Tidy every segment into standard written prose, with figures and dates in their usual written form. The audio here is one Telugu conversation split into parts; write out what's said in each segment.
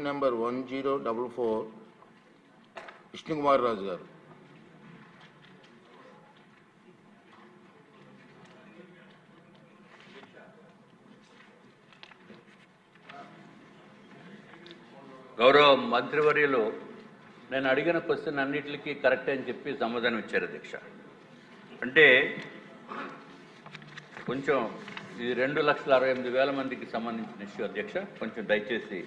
నెంబర్ 1044 విష్ణుకుమార్ రాజు గారు. గౌరవ మంత్రివర్యులు నేను అడిగిన క్వశ్చన్ అన్నిటికీ కరెక్ట్ అని చెప్పి సమాధానం ఇచ్చారు అధ్యక్ష. అంటే కొంచెం ఇది 2,68,000 మందికి సంబంధించిన ఇష్యూ అధ్యక్ష. కొంచెం దయచేసి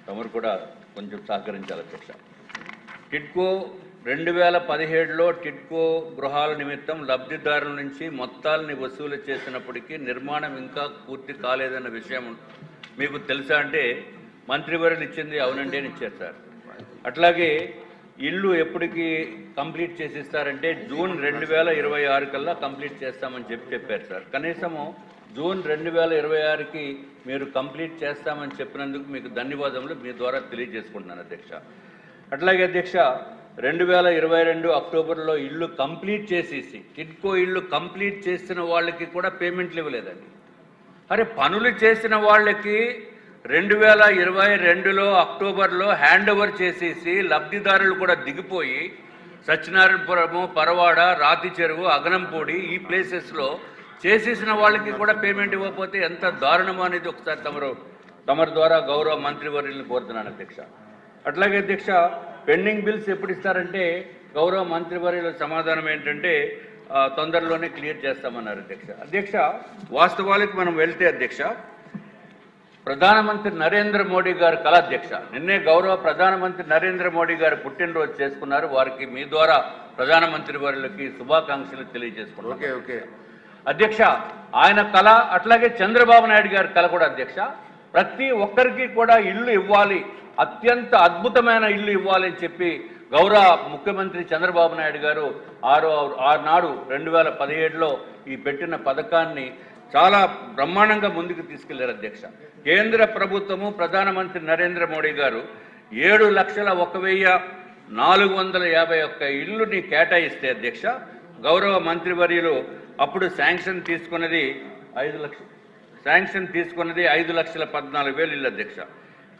తమరు కూడా కొంచెం సహకరించాలి అధ్యక్ష. టిడ్కో 2017లో టిడ్కో గృహాల నిమిత్తం లబ్ధిదారుల నుంచి మొత్తాలని వసూలు చేసినప్పటికీ నిర్మాణం ఇంకా పూర్తి కాలేదన్న విషయం మీకు తెలుసా అంటే మంత్రివర్యులు ఇచ్చింది అవునండి అని ఇచ్చారు సార్. అట్లాగే ఇల్లు ఎప్పటికి కంప్లీట్ చేసిస్తారంటే జూన్ 2026 కల్లా కంప్లీట్ చేస్తామని చెప్పారు సార్. కనీసము జూన్ 2026కి మీరు కంప్లీట్ చేస్తామని చెప్పినందుకు మీకు ధన్యవాదములు మీ ద్వారా తెలియజేసుకుంటున్నాను అధ్యక్ష. అట్లాగే అధ్యక్ష 2022 అక్టోబర్లో ఇల్లు కంప్లీట్ చేసేసి టిడ్కో ఇల్లు కంప్లీట్ చేసిన వాళ్ళకి కూడా పేమెంట్లు ఇవ్వలేదండి. అరే పనులు చేసిన వాళ్ళకి 2022లో అక్టోబర్లో హ్యాండ్ ఓవర్ చేసేసి లబ్ధిదారులు కూడా దిగిపోయి సత్యనారాయణపురము, పరవాడ, రాతి చెరువు, అగనంపూడి ఈ ప్లేసెస్లో చేసేసిన వాళ్ళకి కూడా పేమెంట్ ఇవ్వకపోతే ఎంత దారుణమో అనేది ఒకసారి తమరి ద్వారా గౌరవ మంత్రివర్యులను కోరుతున్నాను అధ్యక్ష. అట్లాగే అధ్యక్ష పెండింగ్ బిల్స్ ఎప్పుడు ఇస్తారంటే గౌరవ మంత్రివర్యుల సమాధానం ఏంటంటే తొందరలోనే క్లియర్ చేస్తామన్నారు అధ్యక్ష. అధ్యక్ష వాస్తవాలకు మనం వెళ్తే అధ్యక్ష ప్రధానమంత్రి నరేంద్ర మోడీ గారు కల అధ్యక్ష నిన్నే గౌరవ ప్రధానమంత్రి నరేంద్ర మోడీ గారు పుట్టినరోజు చేసుకున్నారు. వారికి మీ ద్వారా ప్రధానమంత్రి వారికి శుభాకాంక్షలు తెలియజేసుకున్నారు. ఓకే అధ్యక్ష ఆయన కళ అట్లాగే చంద్రబాబు నాయుడు గారి కళ కూడా అధ్యక్ష ప్రతి ఒక్కరికి కూడా ఇల్లు ఇవ్వాలి, అత్యంత అద్భుతమైన ఇల్లు ఇవ్వాలి అని చెప్పి గౌరవ ముఖ్యమంత్రి చంద్రబాబు నాయుడు గారు ఆనాడు 2017లో ఈ పెట్టిన పథకాన్ని చాలా బ్రహ్మాండంగా ముందుకు తీసుకెళ్లారు అధ్యక్ష. కేంద్ర ప్రభుత్వము ప్రధానమంత్రి నరేంద్ర మోడీ గారు 7,01,451 ఇల్లుని కేటాయిస్తే అధ్యక్ష గౌరవ మంత్రివర్యులు అప్పుడు శాంక్షన్ తీసుకున్నది 5,14,000 ఇల్లు అధ్యక్ష.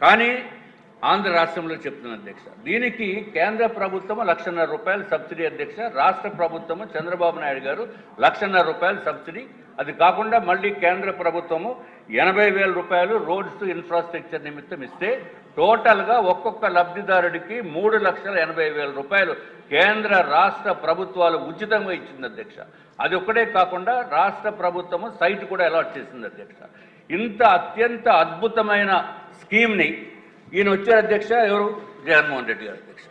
కానీ ఆంధ్ర రాష్ట్రంలో చెప్తున్న అధ్యక్ష దీనికి కేంద్ర ప్రభుత్వం ₹1,50,000 సబ్సిడీ అధ్యక్ష. రాష్ట్ర ప్రభుత్వము చంద్రబాబు నాయుడు గారు ₹1,50,000 సబ్సిడీ. అది కాకుండా మళ్ళీ కేంద్ర ప్రభుత్వము ₹80,000 రోడ్స్ ఇన్ఫ్రాస్ట్రక్చర్ నిమిత్తం ఇస్తే టోటల్గా ఒక్కొక్క లబ్ధిదారుడికి ₹3,80,000 కేంద్ర రాష్ట్ర ప్రభుత్వాలు ఉచితంగా ఇచ్చింది అధ్యక్ష. అది ఒక్కటే కాకుండా రాష్ట్ర ప్రభుత్వము సైట్ కూడా అలాట్ చేసింది అధ్యక్ష. ఇంత అత్యంత అద్భుతమైన స్కీమ్ని ఈయన వచ్చారు అధ్యక్ష. ఎవరు? జగన్మోహన్ రెడ్డి గారు అధ్యక్ష.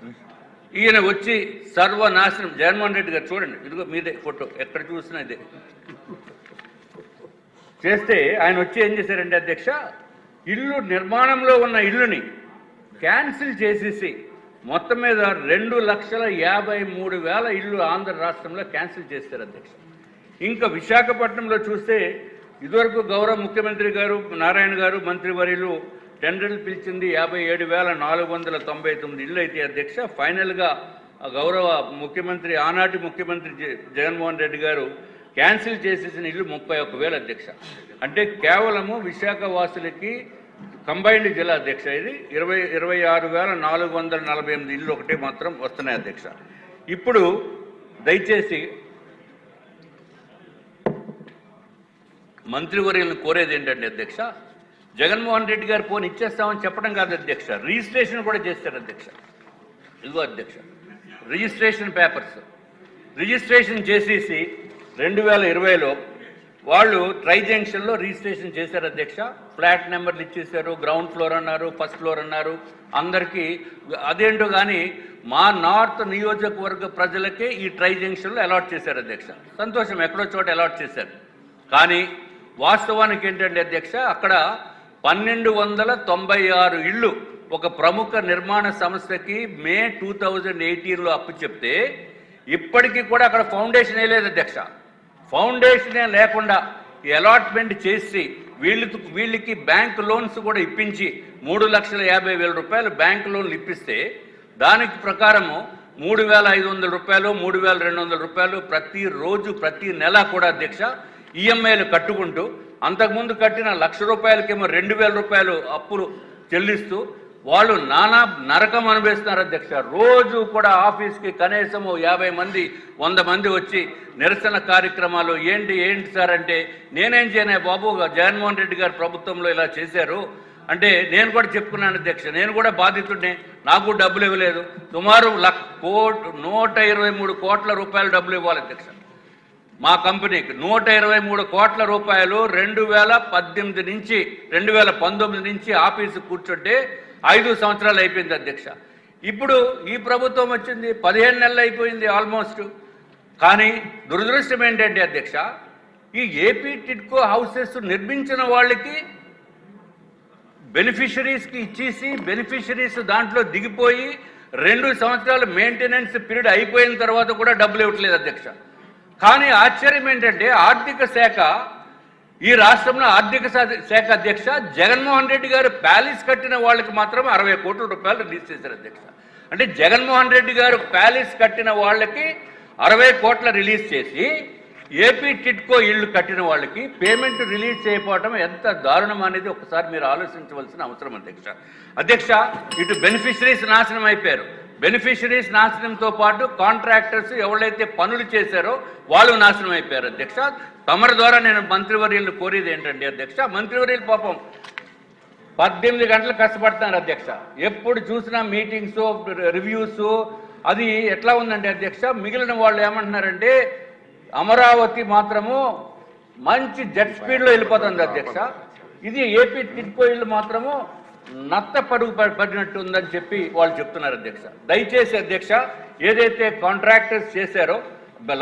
ఈయన వచ్చి సర్వనాశనం. జగన్మోహన్ రెడ్డి గారు చూడండి, ఇదిగో మీదే ఫోటో, ఎక్కడ చూసినా ఇదే చేస్తే ఆయన వచ్చి ఏం చేశారంటే అధ్యక్ష ఇల్లు నిర్మాణంలో ఉన్న ఇల్లుని క్యాన్సిల్ చేసేసి మొత్తం మీద 2,53,000 ఇల్లు ఆంధ్ర రాష్ట్రంలో క్యాన్సిల్ చేశారు అధ్యక్ష. ఇంకా విశాఖపట్నంలో చూస్తే ఇదివరకు గౌరవ ముఖ్యమంత్రి గారు నారాయణ గారు మంత్రివర్యులు టెండర్లు పిలిచింది 57,499 ఇళ్ళు అయితే అధ్యక్ష ఫైనల్గా గౌరవ ముఖ్యమంత్రి ఆనాటి ముఖ్యమంత్రి జగన్మోహన్ రెడ్డి గారు క్యాన్సిల్ చేసేసిన ఇల్లు 31,000 అధ్యక్ష. అంటే కేవలము విశాఖ వాసులకి కంబైన్డ్ జిల్లా అధ్యక్ష ఇది 26,448 ఇల్లు ఒకటే మాత్రం వస్తున్నాయి అధ్యక్ష. ఇప్పుడు దయచేసి మంత్రివర్యులను కోరేది ఏంటంటే అధ్యక్ష జగన్మోహన్ రెడ్డి గారు ఫోన్ ఇచ్చేస్తామని చెప్పడం కాదు అధ్యక్ష, రిజిస్ట్రేషన్ కూడా చేస్తారు అధ్యక్ష. ఇదిగో అధ్యక్ష రిజిస్ట్రేషన్ పేపర్స్ రిజిస్ట్రేషన్ చేసేసి 2020లో వాళ్ళు ట్రై జంక్షన్లో రిజిస్ట్రేషన్ చేశారు అధ్యక్ష. ఫ్లాట్ నెంబర్లు ఇచ్చేశారు, గ్రౌండ్ ఫ్లోర్ అన్నారు, ఫస్ట్ ఫ్లోర్ అన్నారు అందరికీ. అదేంటో కానీ మా నార్త్ నియోజకవర్గ ప్రజలకే ఈ ట్రై జంక్షన్లో అలాట్ చేశారు అధ్యక్ష. సంతోషం, ఎక్కడో చోట అలాట్ చేశారు. కానీ వాస్తవానికి ఏంటంటే అధ్యక్ష అక్కడ 1,296 ఇళ్ళు ఒక ప్రముఖ నిర్మాణ సంస్థకి మే 2018లో అప్పు చెప్తే ఇప్పటికీ కూడా అక్కడ ఫౌండేషన్ వేయలేదు అధ్యక్ష. ఫౌండేషనే లేకుండా అలాట్మెంట్ చేసి వీళ్ళకి బ్యాంక్ లోన్స్ కూడా ఇప్పించి ₹3,50,000 బ్యాంక్ లోన్లు ఇప్పిస్తే దానికి ప్రకారము ₹3,500 ₹3,200 ప్రతిరోజు ప్రతి నెల కూడా అధ్యక్ష ఈఎంఐలు కట్టుకుంటూ అంతకుముందు కట్టిన ₹1,00,000కేమో ₹2,000 అప్పులు చెల్లిస్తూ వాళ్ళు నానా నరకం అనుభవిస్తున్నారు అధ్యక్ష. రోజు కూడా ఆఫీస్కి కనీసం 50 మంది 100 మంది వచ్చి నిరసన కార్యక్రమాలు ఏంటి సార్ అంటే, నేనేం చేయను బాబు, జగన్మోహన్ రెడ్డి గారు ప్రభుత్వంలో ఇలా చేశారు అంటే నేను కూడా చెప్పుకున్నాను అధ్యక్ష, నేను కూడా బాధితుడిని, నాకు డబ్బులు ఇవ్వలేదు. సుమారు 123 కోట్ల రూపాయలు డబ్బులు ఇవ్వాలి అధ్యక్ష. మా కంపెనీకి 123 కోట్ల రూపాయలు 2018 నుంచి 2019 నుంచి ఆఫీసు కూర్చుంటే 5 సంవత్సరాలు అయిపోయింది అధ్యక్ష. ఇప్పుడు ఈ ప్రభుత్వం వచ్చింది 15 నెలలు అయిపోయింది ఆల్మోస్ట్. కానీ దురదృష్టం ఏంటంటే అధ్యక్ష, ఈ ఏపీ టిడ్కో హౌసెస్ నిర్మించిన వాళ్ళకి బెనిఫిషరీస్కి ఇచ్చేసి బెనిఫిషరీస్ దాంట్లో దిగిపోయి 2 సంవత్సరాలు మెయింటెనెన్స్ పీరియడ్ అయిపోయిన తర్వాత కూడా డబ్బులు ఇవ్వట్లేదు అధ్యక్ష. కానీ ఆశ్చర్యం ఏంటంటే ఆర్థిక శాఖ, ఈ రాష్ట్రంలో ఆర్థిక శాఖ అధ్యక్ష జగన్మోహన్ రెడ్డి గారు ప్యాలెస్ కట్టిన వాళ్ళకి మాత్రం 60 కోట్ల రూపాయలు రిలీజ్ చేశారు అధ్యక్ష. అంటే జగన్మోహన్ రెడ్డి గారు ప్యాలెస్ కట్టిన వాళ్ళకి 60 కోట్ల రిలీజ్ చేసి ఏపీ టిడ్కో ఇళ్ళు కట్టిన వాళ్ళకి పేమెంట్ రిలీజ్ చేయకపోవడం ఎంత దారుణం అనేది ఒకసారి మీరు ఆలోచించవలసిన అవసరం అధ్యక్ష. ఇటు బెనిఫిషరీస్ నాశనం అయిపోయారు, బెనిఫిషరీస్ నాశనంతో పాటు కాంట్రాక్టర్స్ ఎవరైతే పనులు చేశారో వాళ్ళు నాశనం అయిపోయారు అధ్యక్ష. తమరి ద్వారా నేను మంత్రివర్యులను కోరేది ఏంటంటే అధ్యక్ష, మంత్రివర్యులు పాపం 18 గంటలు కష్టపడుతున్నారు అధ్యక్ష. ఎప్పుడు చూసినా మీటింగ్స్, రివ్యూస్, అది ఎట్లా ఉందంటే అధ్యక్ష, మిగిలిన వాళ్ళు ఏమంటున్నారంటే అమరావతి మాత్రము మంచి జెట్ స్పీడ్లో వెళ్ళిపోతుంది అధ్యక్ష, ఇది ఏపీ టిడ్కో ఇళ్ళు మాత్రము నత్త పడుగు పడినట్టు ఉందని చెప్పి వాళ్ళు చెప్తున్నారు అధ్యక్ష. దయచేసి అధ్యక్ష, ఏదైతే కాంట్రాక్టర్స్ చేశారో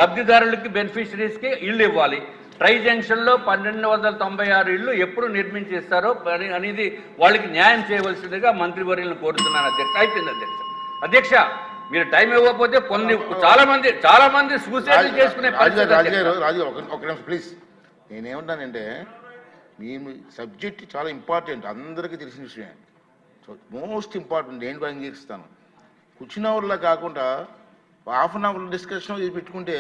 లబ్ధిదారులకి బెనిఫిషరీస్కి ఇళ్ళు ఇవ్వాలి. ట్రై జంక్షన్లో 1296 ఇళ్ళు ఎప్పుడు నిర్మించేస్తారో అనేది వాళ్ళకి న్యాయం చేయవలసిందిగా మంత్రివర్యులను కోరుతున్నాను అధ్యక్ష. అయిపోయింది అధ్యక్ష. మీరు టైం ఇవ్వకపోతే చాలా మంది సూసైడ్ చేసుకునే రాజు ఒక నిమిషం ప్లీజ్. నేనేమంటానంటే మీ సబ్జెక్ట్ చాలా ఇంపార్టెంట్, అందరికీ తెలిసిన విషయం, మోస్ట్ ఇంపార్టెంట్. నేను అంగీకరిస్తాను. కూర్చున్న అవర్లా కాకుండా హాఫ్ అన్ అవర్ డిస్కషన్ పెట్టుకుంటే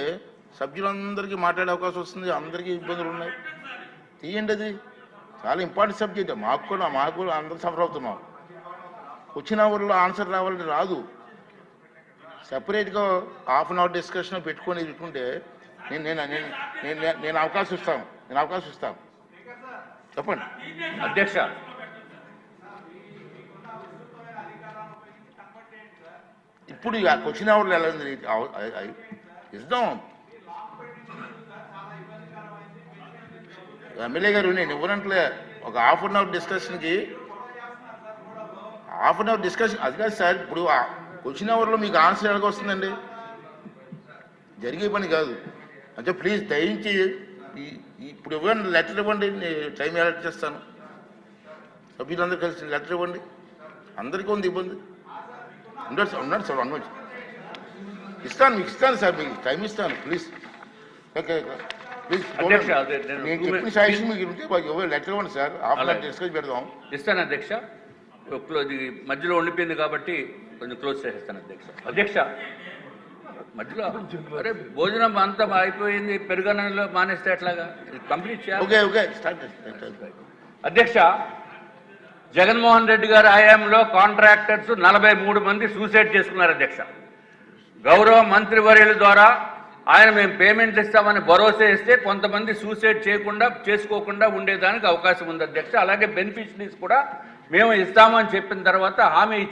సభ్యులందరికీ మాట్లాడే అవకాశం వస్తుంది, అందరికీ ఇబ్బందులు ఉన్నాయి. తీయండి, అది చాలా ఇంపార్టెంట్ సబ్జెక్ట్. మాకు కూడా అందరూ సఫర్ అవుతున్నాం. కూర్చున్న అవర్లో ఆన్సర్ రావాలంటే రాదు. సెపరేట్గా హాఫ్ అన్ అవర్ డిస్కషన్ పెట్టుకుంటే నేను అవకాశం ఇస్తాను. చెప్పండి అధ్యక్ష. ఇప్పుడు క్వశ్చన్ అవర్లు ఎలా ఉంది ఇద్దాం. ఎమ్మెల్యే గారు నేను ఇవ్వనంటే ఒక హాఫ్ అన్ అవర్ డిస్కషన్కి అది కాదు సార్. ఇప్పుడు క్వశ్చన్ అవర్లో మీకు ఆన్సర్ ఎలాగ వస్తుందండి? జరిగే పని కాదు. అంటే ప్లీజ్ దయించి ఇప్పుడు ఇవ్వండి, లెటర్ ఇవ్వండి, టైం అలర్ట్ చేస్తాను. సభ్యులందరూ కలిసి లెటర్ ఇవ్వండి. అందరికీ ఉంది ఇబ్బంది. ఉన్నాడు సార్, ఇస్తాను, మీకు ఇస్తాను సార్, మీకు టైం ఇస్తాను. ప్లీజ్ ప్లీజ్ నేను చెప్పిన సాయిషన్ మీకు ఉంటే లెటర్ ఇవ్వండి సార్. ఆఫ్లైన్ డిస్కస్ పెడదాం. ఇస్తాను అధ్యక్ష. మధ్యలో ఉండిపోయింది కాబట్టి కొంచెం క్లోజ్ చేసేస్తాను అధ్యక్ష. మధ్యలో అరే భోజనం అంతా అయిపోయింది, పెరుగన్నంలో మానేస్తే ఎట్లాగా? కంప్లీట్ చేయాలి అధ్యక్ష. జగన్మోహన్ రెడ్డి గారి హయాంలో కాంట్రాక్టర్స్ 43 మంది సూసైడ్ చేసుకున్నారు అధ్యక్ష. గౌరవ మంత్రివర్యుల ద్వారా ఆయన మేము పేమెంట్లు ఇస్తామని భరోసా ఇస్తే కొంతమంది సూసైడ్ చేసుకోకుండా ఉండేదానికి అవకాశం ఉంది అధ్యక్ష. అలాగే బెనిఫిషరీస్ కూడా మేము ఇస్తామని చెప్పిన తర్వాత హామీ